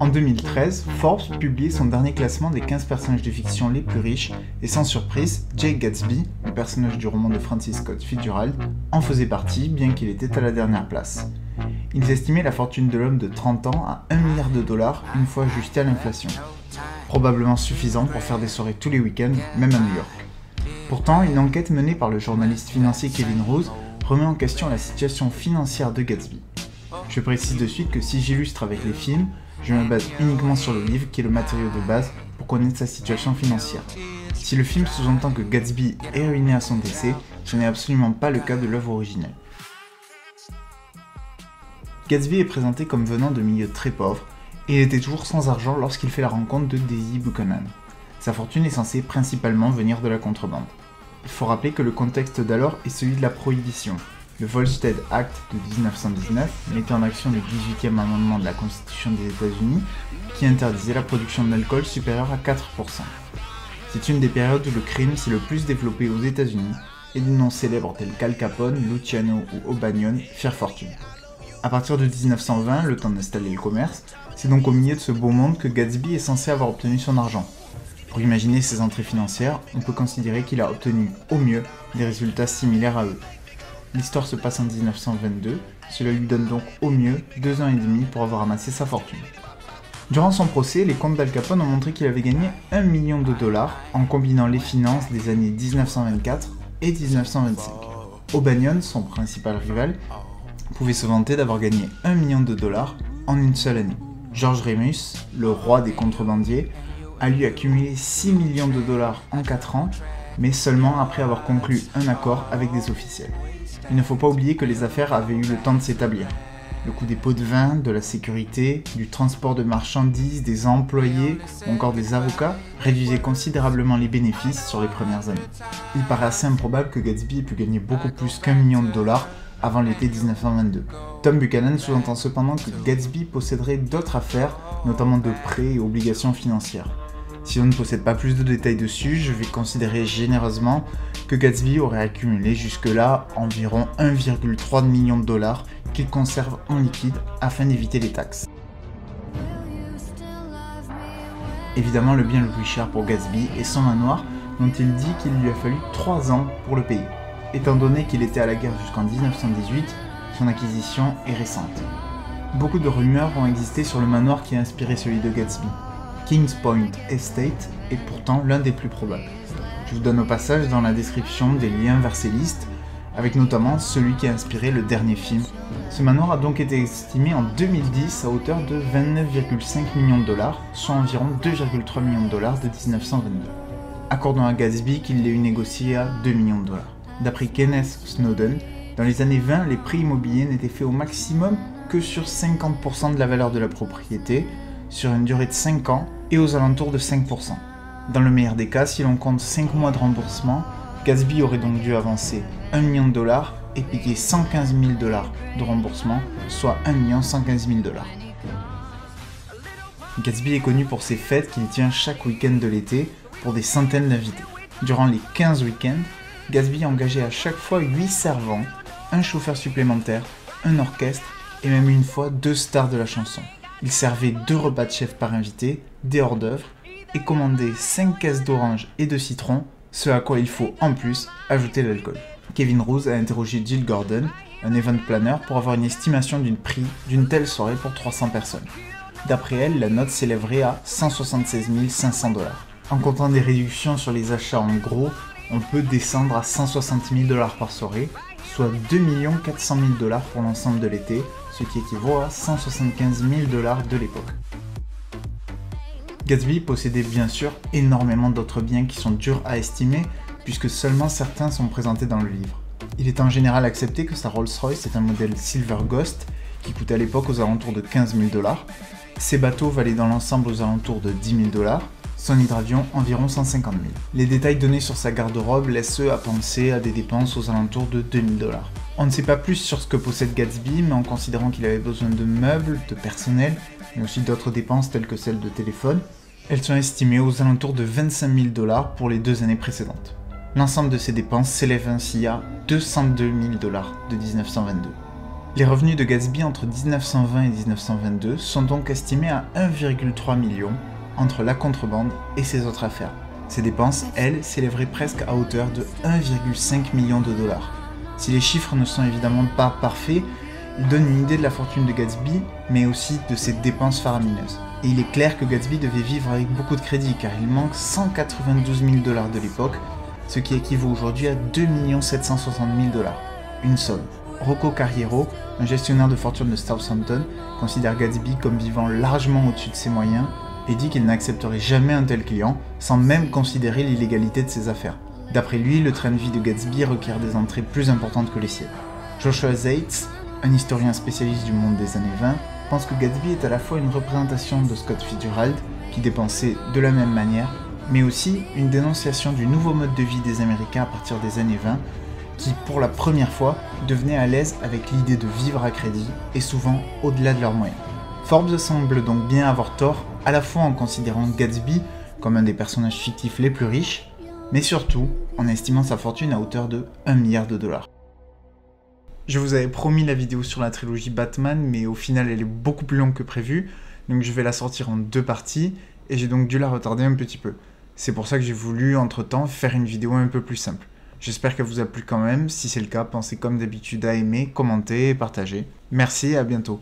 En 2013, Forbes publie son dernier classement des 15 personnages de fiction les plus riches, et sans surprise, Jake Gatsby, le personnage du roman de Francis Scott Fitzgerald, en faisait partie, bien qu'il était à la dernière place. Ils estimaient la fortune de l'homme de 30 ans à 1 milliard de dollars une fois ajustée à l'inflation. Probablement suffisant pour faire des soirées tous les week-ends, même à New York. Pourtant, une enquête menée par le journaliste financier Kevin Rose remet en question la situation financière de Gatsby. Je précise de suite que si j'illustre avec les films, je me base uniquement sur le livre qui est le matériau de base pour connaître sa situation financière. Si le film sous-entend que Gatsby est ruiné à son décès, ce n'est absolument pas le cas de l'œuvre originelle. Gatsby est présenté comme venant de milieux très pauvres, et il était toujours sans argent lorsqu'il fait la rencontre de Daisy Buchanan. Sa fortune est censée principalement venir de la contrebande. Il faut rappeler que le contexte d'alors est celui de la prohibition. Le Volstead Act de 1919 mettait en action le 18e amendement de la Constitution des États-Unis qui interdisait la production d'alcool supérieure à 4%. C'est une des périodes où le crime s'est le plus développé aux États-Unis et des noms célèbres tels qu'Al Capone, Luciano ou O'Banion firent fortune. À partir de 1920, le temps d'installer le commerce, c'est donc au milieu de ce beau monde que Gatsby est censé avoir obtenu son argent. Pour imaginer ses entrées financières, on peut considérer qu'il a obtenu, au mieux, des résultats similaires à eux. L'histoire se passe en 1922, cela lui donne donc au mieux 2 ans et demi pour avoir amassé sa fortune. Durant son procès, les comptes d'Al Capone ont montré qu'il avait gagné 1 million de dollars en combinant les finances des années 1924 et 1925. O'Banion, son principal rival, pouvait se vanter d'avoir gagné 1 million de dollars en une seule année. George Remus, le roi des contrebandiers, a lui accumulé 6 millions de dollars en 4 ans, mais seulement après avoir conclu un accord avec des officiels. Il ne faut pas oublier que les affaires avaient eu le temps de s'établir. Le coût des pots de vin, de la sécurité, du transport de marchandises, des employés ou encore des avocats réduisait considérablement les bénéfices sur les premières années. Il paraît assez improbable que Gatsby ait pu gagner beaucoup plus qu'1 million de dollars avant l'été 1922. Tom Buchanan sous-entend cependant que Gatsby posséderait d'autres affaires, notamment de prêts et obligations financières. Si on ne possède pas plus de détails dessus, je vais considérer généreusement que Gatsby aurait accumulé jusque-là environ 1,3 million de dollars qu'il conserve en liquide afin d'éviter les taxes. Évidemment, le bien le plus cher pour Gatsby est son manoir, dont il dit qu'il lui a fallu 3 ans pour le payer. Étant donné qu'il était à la guerre jusqu'en 1918, son acquisition est récente. Beaucoup de rumeurs ont existé sur le manoir qui a inspiré celui de Gatsby. Kings Point Estate est pourtant l'un des plus probables. Je vous donne au passage dans la description des liens vers ces listes, avec notamment celui qui a inspiré le dernier film. Ce manoir a donc été estimé en 2010 à hauteur de 29,5 millions de dollars, soit environ 2,3 millions de dollars de 1922. Accordons à Gatsby qu'il l'ait eu négocié à 2 millions de dollars. D'après Kenneth Snowden, dans les années 20, les prix immobiliers n'étaient faits au maximum que sur 50% de la valeur de la propriété, sur une durée de 5 ans et aux alentours de 5%. Dans le meilleur des cas, si l'on compte 5 mois de remboursement, Gatsby aurait donc dû avancer 1 million de dollars et payer 115 000 dollars de remboursement, soit 1 115 000 dollars. Gatsby est connu pour ses fêtes qu'il tient chaque week-end de l'été pour des centaines d'invités. Durant les 15 week-ends, Gatsby engageait à chaque fois 8 servants, un chauffeur supplémentaire, un orchestre et même une fois 2 stars de la chanson. Il servait 2 repas de chef par invité, des hors-d'œuvre et commandait 5 caisses d'oranges et de citron, ce à quoi il faut en plus ajouter l'alcool. Kevin Rose a interrogé Jill Gordon, un event planner, pour avoir une estimation du prix d'une telle soirée pour 300 personnes. D'après elle, la note s'élèverait à 176 500 dollars. En comptant des réductions sur les achats en gros, on peut descendre à 160 000 dollars par soirée, soit 2 400 000 dollars pour l'ensemble de l'été, ce qui équivaut à 175 000 dollars de l'époque. Gatsby possédait bien sûr énormément d'autres biens qui sont durs à estimer, puisque seulement certains sont présentés dans le livre. Il est en général accepté que sa Rolls-Royce est un modèle Silver Ghost, qui coûtait à l'époque aux alentours de 15 000 dollars. Ses bateaux valaient dans l'ensemble aux alentours de 10 000 dollars, son hydravion environ 150 000. Les détails donnés sur sa garde-robe laissent à penser à des dépenses aux alentours de 2 000 dollars. On ne sait pas plus sur ce que possède Gatsby, mais en considérant qu'il avait besoin de meubles, de personnel, mais aussi d'autres dépenses telles que celles de téléphone, elles sont estimées aux alentours de 25 000 dollars pour les 2 années précédentes. L'ensemble de ces dépenses s'élève ainsi à 202 000 dollars de 1922. Les revenus de Gatsby entre 1920 et 1922 sont donc estimés à 1,3 million entre la contrebande et ses autres affaires. Ses dépenses, elles, s'élèveraient presque à hauteur de 1,5 million de dollars. Si les chiffres ne sont évidemment pas parfaits, ils donnent une idée de la fortune de Gatsby, mais aussi de ses dépenses faramineuses. Et il est clair que Gatsby devait vivre avec beaucoup de crédit, car il manque 192 000 dollars de l'époque, ce qui équivaut aujourd'hui à 2 760 000 dollars. Une somme. Rocco Carriero, un gestionnaire de fortune de Southampton, considère Gatsby comme vivant largement au-dessus de ses moyens et dit qu'il n'accepterait jamais un tel client, sans même considérer l'illégalité de ses affaires. D'après lui, le train de vie de Gatsby requiert des entrées plus importantes que les siennes. Joshua Zeitz, un historien spécialiste du monde des années 20, pense que Gatsby est à la fois une représentation de Scott Fitzgerald, qui dépensait de la même manière, mais aussi une dénonciation du nouveau mode de vie des Américains à partir des années 20, qui, pour la première fois, devenaient à l'aise avec l'idée de vivre à crédit, et souvent au-delà de leurs moyens. Forbes semble donc bien avoir tort, à la fois en considérant Gatsby comme un des personnages fictifs les plus riches, mais surtout en estimant sa fortune à hauteur de 1 milliard de dollars. Je vous avais promis la vidéo sur la trilogie Batman, mais au final elle est beaucoup plus longue que prévu, donc je vais la sortir en 2 parties, et j'ai donc dû la retarder un petit peu. C'est pour ça que j'ai voulu, entre-temps, faire une vidéo un peu plus simple. J'espère qu'elle vous a plu quand même, si c'est le cas, pensez comme d'habitude à aimer, commenter et partager. Merci et à bientôt.